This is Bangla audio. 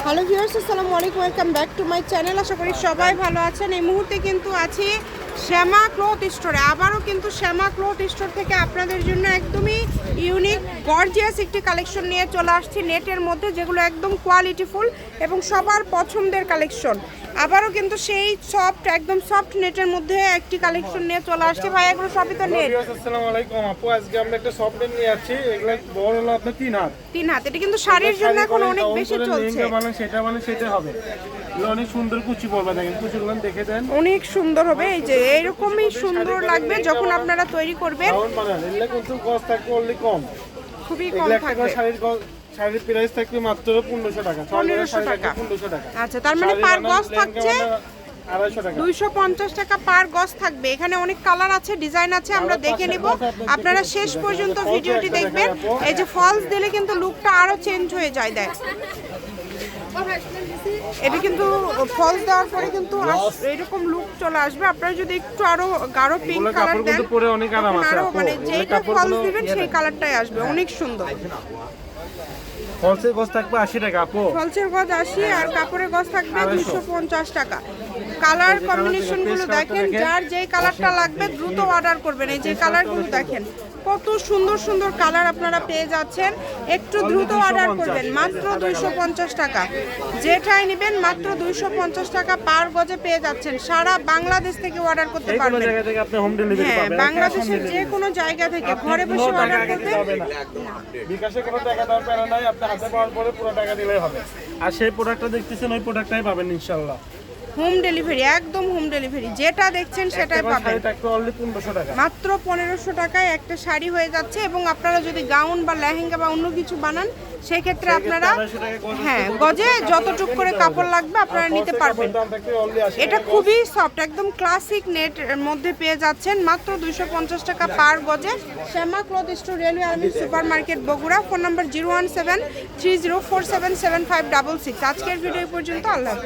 হ্যালো ভিউয়ার্স, আসসালামু আলাইকুম, welcome back to my channel. আশা করি সবাই ভালো আছেন। এই মুহূর্তে কিন্তু আছি শ্যামা ক্লথ স্টোরে। আবারও কিন্তু শ্যামা ক্লথ স্টোর থেকে আপনাদের জন্য একদমই ইউনিক গর্জিয়াস একটি কালেকশন নিয়ে চলে আসছি নেটের মধ্যে, যেগুলো একদম কোয়ালিটিফুল এবং সবার পছন্দের কালেকশন। আবারও কিন্তু সেই সফট, একদম সফট নেটের মধ্যে একটি কালেকশন নিয়ে চলে আসছে। ভাই এগুলো সবই তো নেট। আসসালামু আলাইকুম আপু, আজকে আমরা একটা সফট নেট নিয়ে যাচ্ছি। এগুলো বড় হলো আপনার 3 হাত। 3 হাত। এটা কিন্তু শাড়ির জন্য এখন অনেক বেশি চলছে। সেটা হবে। এগুলো অনেক সুন্দর কুচি পড়বে, দেখেন কুচিগুলো দেখে দেন, অনেক সুন্দর হবে। এই যে এইরকমই সুন্দর লাগবে যখন আপনারা তৈরি করবেন। এগুলো কিন্তু গজ থাকবে অনলি কম, খুবই কম থাকবে। শাড়ির প্রাইস থাকবে মাত্র 1500 টাকা। 1500 টাকা। 1500 টাকা। আচ্ছা, তার মানে পার গজ থাকছে 250 টাকা। 250 টাকা পার গজ থাকবে। এখানে অনেক কালার আছে, ডিজাইন আছে, আমরা দেখে নিব। আপনারা শেষ পর্যন্ত ভিডিওটি দেখবেন। এই যে ফলস দিলে কিন্তু লুকটা আরো চেঞ্জ হয়ে যায়। দেখ, এটা কিন্তু ফলস দেওয়ার পরে কিন্তু এরকম লুক চলে আসবে। আপনারা যদি একটু আরো গাঢ় পিঙ্ক কালার দেন, পরে অনেক আরাম আছে। আরো মানে যেটা ফলস দিবেন সেই কালারটাই আসবে, অনেক সুন্দর। ফলসের গজ থাকবে 80 টাকা আপু। ফলসের গজ 80 আর কাপড়ের গজ থাকবে 250 টাকা। কালার কম্বিনেশন গুলো দেখেন, যার যে কালারটা লাগবে দ্রুত অর্ডার করবেন। এই যে কালারগুলো দেখেন, কত সুন্দর সুন্দর কালার আপনারা পেয়ে যাচ্ছেন। একটু দ্রুত অর্ডার করবেন, মাত্র 250 টাকা। যেটাই নেবেন মাত্র 250 টাকা পার গজে পেয়ে যাচ্ছেন। সারা বাংলাদেশ থেকে অর্ডার করতে পারবেন। হ্যাঁ, বাংলাদেশের যে কোনো জায়গা থেকে ঘরে বসে অর্ডার করবেন। বিকাশে কোনো টাকা দেওয়ার প্যারা নাই, আপনি হাতে পাওয়ার পরে পুরো টাকা দিলেই হবে। আর সেই প্রোডাক্টটা দেখতেছেন, ওই প্রোডাক্টটাই পাবেন ইনশাআল্লাহ। হোম ডেলিভারি, একদম হোম ডেলিভারি। যেটা দেখছেন সেটাই পাবেন। মাত্র 1500 টাকায় একটা শাড়ি হয়ে যাচ্ছে। এবং আপনারা যদি গাউন বা লেহেঙ্গা বা অন্য কিছু বানান, সেই ক্ষেত্রে আপনারা হ্যাঁ গজে যতটুক করে কাপড় লাগবে আপনারা নিতে পারবেন। এটা খুবই সফট, একদম ক্লাসিক নেট এর মধ্যে পেয়ে যাচ্ছেন মাত্র 250 টাকা পার গজে। Shyama cloth store, railway army supermarket, Bogura. Phone number 01730477566। আজকের ভিডিও পর্যন্ত। আল্লাহ।